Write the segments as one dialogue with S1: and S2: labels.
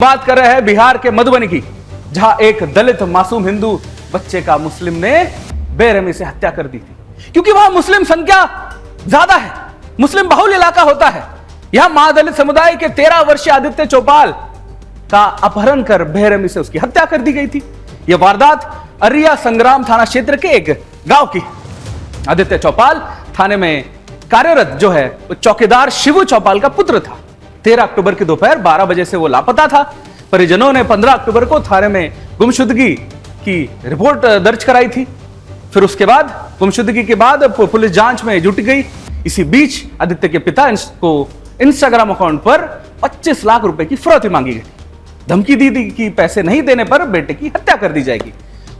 S1: बात कर रहे हैं बिहार के मधुबनी की, जहां एक दलित मासूम हिंदू बच्चे का मुस्लिम ने बेरहमी से हत्या कर दी थी। क्योंकि वहां मुस्लिम संख्या ज्यादा है, मुस्लिम बहुल इलाका होता है। यहां महादलित समुदाय के 13 वर्षीय आदित्य चौपाल का अपहरण कर बेरहमी से उसकी हत्या कर दी गई थी। यह वारदात अरिया संग्राम थाना क्षेत्र के एक गांव की। आदित्य चौपाल थाने में कार्यरत जो है वो चौकीदार शिवू चौपाल का पुत्र था। 13 अक्टूबर की दोपहर 12 बजे से वो लापता था। परिजनों ने 15 अक्टूबर को थाने में गुमशुदगी की रिपोर्ट दर्ज कराई थी। फिर उसके बाद गुमशुदगी के बाद पुलिस जांच में जुट गई। इसी बीच आदित्य के पिता को इंस्टाग्राम अकाउंट पर 25 लाख रुपए की फिरौती मांगी गई। धमकी दी थी कि पैसे नहीं देने पर बेटे की हत्या कर दी जाएगी।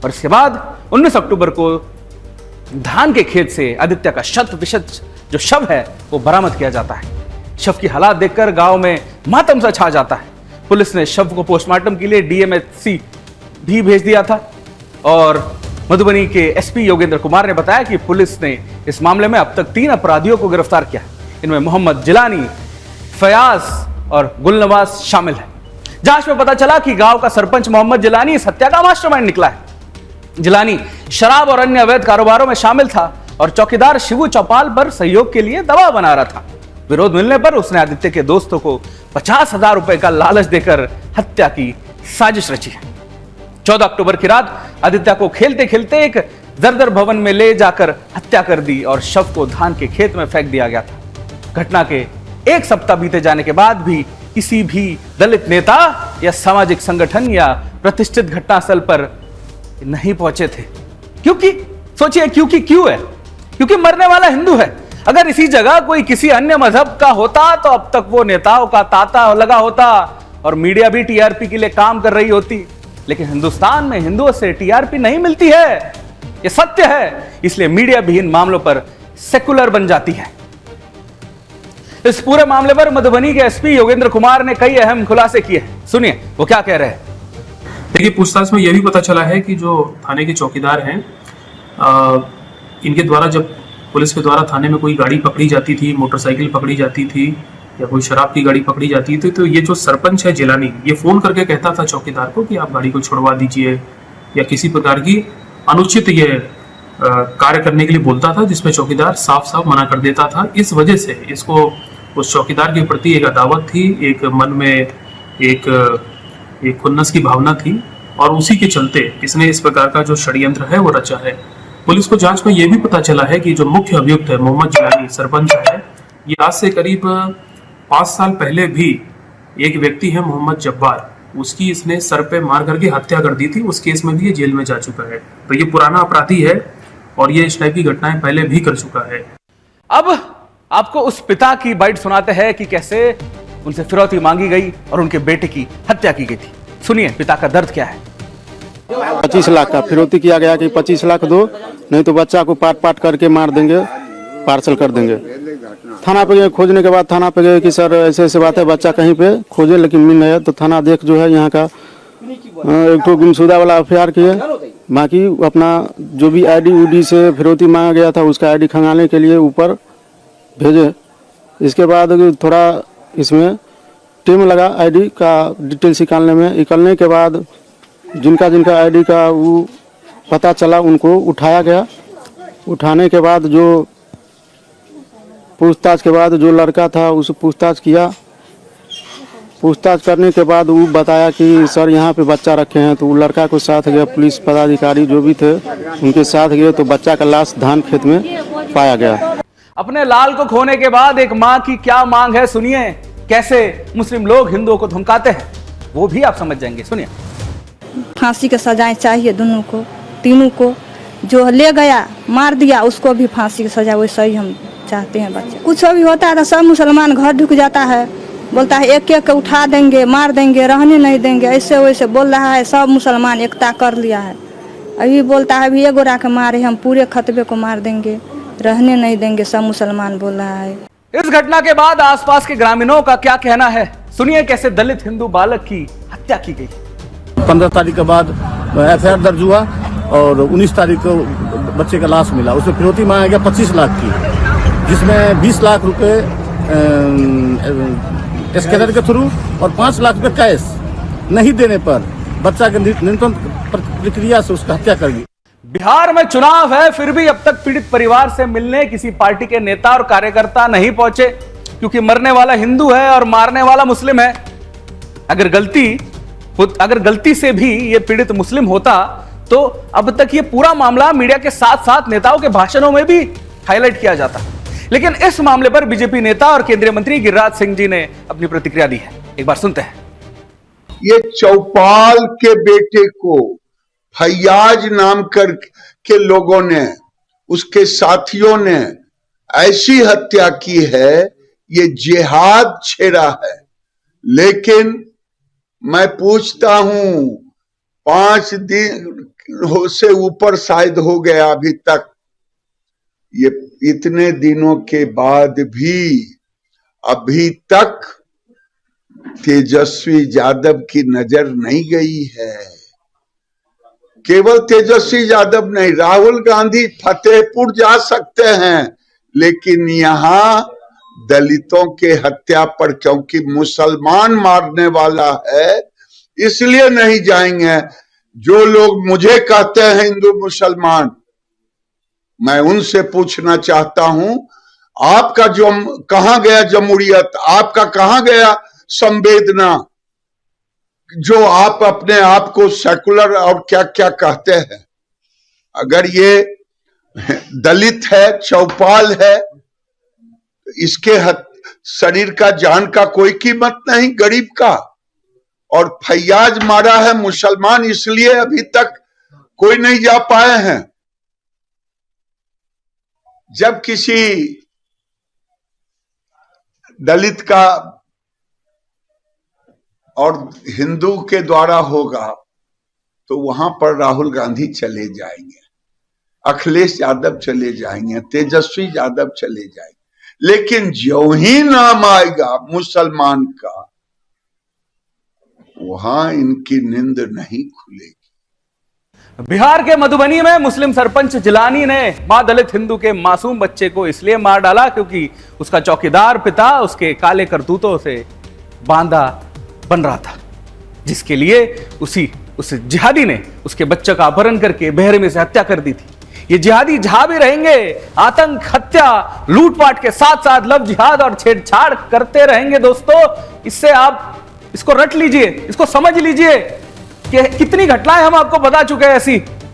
S1: और इसके बाद 19 अक्टूबर को धान के खेत से आदित्य का 100% जो शव है वो बरामद किया जाता है। शव की हालात देखकर गांव में मातम सा छा जाता है। पुलिस ने शव को पोस्टमार्टम के लिए डीएमएचसी भी भेज दिया था। और मधुबनी के एसपी योगेंद्र कुमार ने बताया कि पुलिस ने इस मामले में अब तक 3 अपराधियों को गिरफ्तार किया। इनमें मोहम्मद जिलानी, फयाज और गुलनवाज शामिल है। जांच में पता चला कि गांव का सरपंच मोहम्मद जिलानी इस हत्या का मास्टरमाइंड निकला है। जिलानी शराब और अन्य अवैध कारोबारों में शामिल था और चौकीदार शिवू चौपाल पर सहयोग के लिए दबाव बना रहा था। विरोध मिलने पर उसने आदित्य के दोस्तों को 50,000 रुपए का लालच देकर हत्या की साजिश रची है। 14 अक्टूबर की रात आदित्य को खेलते खेलते एक जर्जर भवन में ले जाकर हत्या कर दी और शव को धान के खेत में फेंक दिया गया था। घटना के 1 सप्ताह बीते जाने के बाद भी किसी भी दलित नेता या सामाजिक संगठन या प्रतिष्ठित घटनास्थल पर नहीं पहुंचे थे। क्योंकि सोचिए क्यों है? क्योंकि मरने वाला हिंदू है। अगर इसी जगह कोई किसी अन्य मजहब का होता तो अब तक वो नेताओं का तांता लगा होता और मीडिया भी टीआरपी के लिए काम कर रही होती। लेकिन हिंदुस्तान में हिंदुओं से टीआरपी नहीं मिलती है, ये सत्य है। इसलिए मीडिया भी इन मामलों पर सेकुलर बन जाती है। इस पूरे मामले पर मधुबनी के एसपी योगेंद्र कुमार ने कई अहम खुलासे किए। सुनिए वो क्या कह रहे हैं।
S2: देखिए, पूछताछ में यह भी पता चला है कि जो थाने के चौकीदार हैं, इनके द्वारा जब पुलिस के द्वारा थाने में कोई गाड़ी पकड़ी जाती थी, मोटरसाइकिल पकड़ी जाती थी या कोई शराब की गाड़ी पकड़ी जाती थी, तो ये जो सरपंच है जिलानी, ये फोन करके कहता था चौकीदार को कि आप गाड़ी को छुड़वा दीजिए या किसी प्रकार की अनुचित ये कार्य करने के लिए बोलता था, जिसमें चौकीदार साफ साफ मना कर देता था। इस वजह से इसको उस चौकीदार के प्रति एक अदावत थी, एक मन में एक खुन्नस की भावना थी और उसी के चलते इसने इस प्रकार का जो षड्यंत्र है वो रचा है। पुलिस को जांच में यह भी पता चला है कि जो मुख्य अभियुक्त है मोहम्मद जिलानी सरपंच है, ये आज से करीब 5 साल पहले भी एक व्यक्ति है मोहम्मद जब्बार, उसकी इसने सर पे मार करके हत्या कर दी थी। उस केस में भी ये जेल में जा चुका है। तो ये पुराना अपराधी है और ये इस टाइप की घटनाएं पहले भी कर चुका है।
S1: अब आपको उस पिता की बाइट सुनाते हैं कि कैसे उनसे फिरौती मांगी गई और उनके बेटे की हत्या की गई थी। सुनिए पिता का दर्द क्या है।
S3: 25 लाख का फिरौती किया गया कि 25 लाख दो, नहीं तो बच्चा को पाट करके मार देंगे, पार्सल कर देंगे। थाना पे गए, खोजने के बाद थाना पे गए कि सर ऐसे ऐसे बात है, बच्चा कहीं पे खोजे लेकिन मिल नहीं है। तो थाना देख जो है यहाँ का एक तो गुमशुदा वाला एफआईआर किए। बाकी अपना जो भी आईडी उडी से फिरौती मांगा गया था उसका आईडी खंगालने के लिए ऊपर भेजे। इसके बाद थोड़ा इसमें टाइम लगा आईडी का डिटेल्स निकालने में। निकलने के बाद जिनका आईडी का वो पता चला उनको उठाया गया। उठाने के बाद जो पूछताछ के बाद जो लड़का था उसे पूछताछ किया। पूछताछ करने के बाद वो बताया कि सर यहाँ पे बच्चा रखे हैं। तो वो लड़का को साथ गया, पुलिस पदाधिकारी जो भी थे उनके साथ गए तो बच्चा का लाश धान खेत में पाया गया।
S1: अपने लाल को खोने के बाद एक माँ की क्या मांग है, सुनिए। कैसे मुस्लिम लोग हिंदुओं को धमकाते हैं वो भी आप समझ जाएंगे। सुनिए।
S4: फांसी की सजाएं चाहिए दोनों को, तीनों को। जो ले गया मार दिया उसको भी फांसी की सजा, वैसा ही हम चाहते हैं। बच्चे कुछ भी होता है तो सब मुसलमान घर ढुक जाता है, बोलता है एक एक उठा देंगे, मार देंगे, रहने नहीं देंगे, ऐसे वैसे बोल रहा है। सब मुसलमान एकता कर लिया है। अभी बोलता है अभी एगो के मारे हम पूरे खतबे को मार देंगे, रहने नहीं देंगे, सब मुसलमान बोल रहा है।
S1: इस घटना के बाद आसपास के ग्रामीणों का क्या कहना है, सुनिए। कैसे दलित हिंदू बालक की हत्या की गई।
S5: 15 तारीख के बाद एफआईआर दर्ज हुआ और 19 तारीख को बच्चे का लाश मिला। उसमें फिरौती मांगा गया 25 लाख की, जिसमें 20 लाख रुपए स्कैनर के थ्रू और 5 लाख रुपए कैश नहीं देने पर बच्चा के निरंतर प्रक्रिया से उसकी हत्या कर दी।
S1: बिहार में चुनाव है, फिर भी अब तक पीड़ित परिवार से मिलने किसी पार्टी के नेता और कार्यकर्ता नहीं पहुंचे, क्योंकि मरने वाला हिंदू है और मारने वाला मुस्लिम है। अगर गलती से भी ये पीड़ित मुस्लिम होता तो अब तक ये पूरा मामला मीडिया के साथ साथ नेताओं के भाषणों में भी हाईलाइट किया जाता। लेकिन इस मामले पर बीजेपी नेता और केंद्रीय मंत्री गिरिराज सिंह जी ने अपनी प्रतिक्रिया दी है, एक बार सुनते हैं।
S6: ये चौपाल के बेटे को फैयाज नाम कर के लोगों ने, उसके साथियों ने ऐसी हत्या की है, ये जिहाद छेड़ा है। लेकिन मैं पूछता हूं, 5 दिन से ऊपर शायद हो गया अभी तक, ये इतने दिनों के बाद भी अभी तक तेजस्वी यादव की नजर नहीं गई है। केवल तेजस्वी यादव नहीं, राहुल गांधी फतेहपुर जा सकते हैं, लेकिन यहां दलितों के हत्या पर क्योंकि मुसलमान मारने वाला है इसलिए नहीं जाएंगे। जो लोग मुझे कहते हैं हिंदू मुसलमान, मैं उनसे पूछना चाहता हूं, आपका जो कहां गया जमहूरियत, आपका कहां गया संवेदना, जो आप अपने आप को सेकुलर और क्या क्या कहते हैं। अगर ये दलित है, चौपाल है, इसके शरीर का जान का कोई कीमत नहीं, गरीब का। और फैयाज मारा है मुसलमान, इसलिए अभी तक कोई नहीं जा पाए हैं। जब किसी दलित का और हिंदू के द्वारा होगा तो वहां पर राहुल गांधी चले जाएंगे, अखिलेश यादव चले जाएंगे, तेजस्वी यादव चले जाएंगे। लेकिन जो ही नाम आएगा मुसलमान का, वहां इनकी नींद नहीं खुलेगी।
S1: बिहार के मधुबनी में मुस्लिम सरपंच जिलानी ने मां दलित हिंदू के मासूम बच्चे को इसलिए मार डाला क्योंकि उसका चौकीदार पिता उसके काले करतूतों से बांधा बन रहा था, जिसके लिए उस जिहादी ने उसके बच्चे का अपहरण करके बेरहमी से हत्या कर दी थी। ये जिहादी जहां भी रहेंगे आतंक, हत्या, लूटपाट के साथ साथ लव जिहाद और छेड़छाड़ करते रहेंगे। दोस्तों, इससे आप इसको रट लीजिए, इसको समझ लीजिए कि कितनी घटनाएं हम आपको बता चुके हैं ऐसी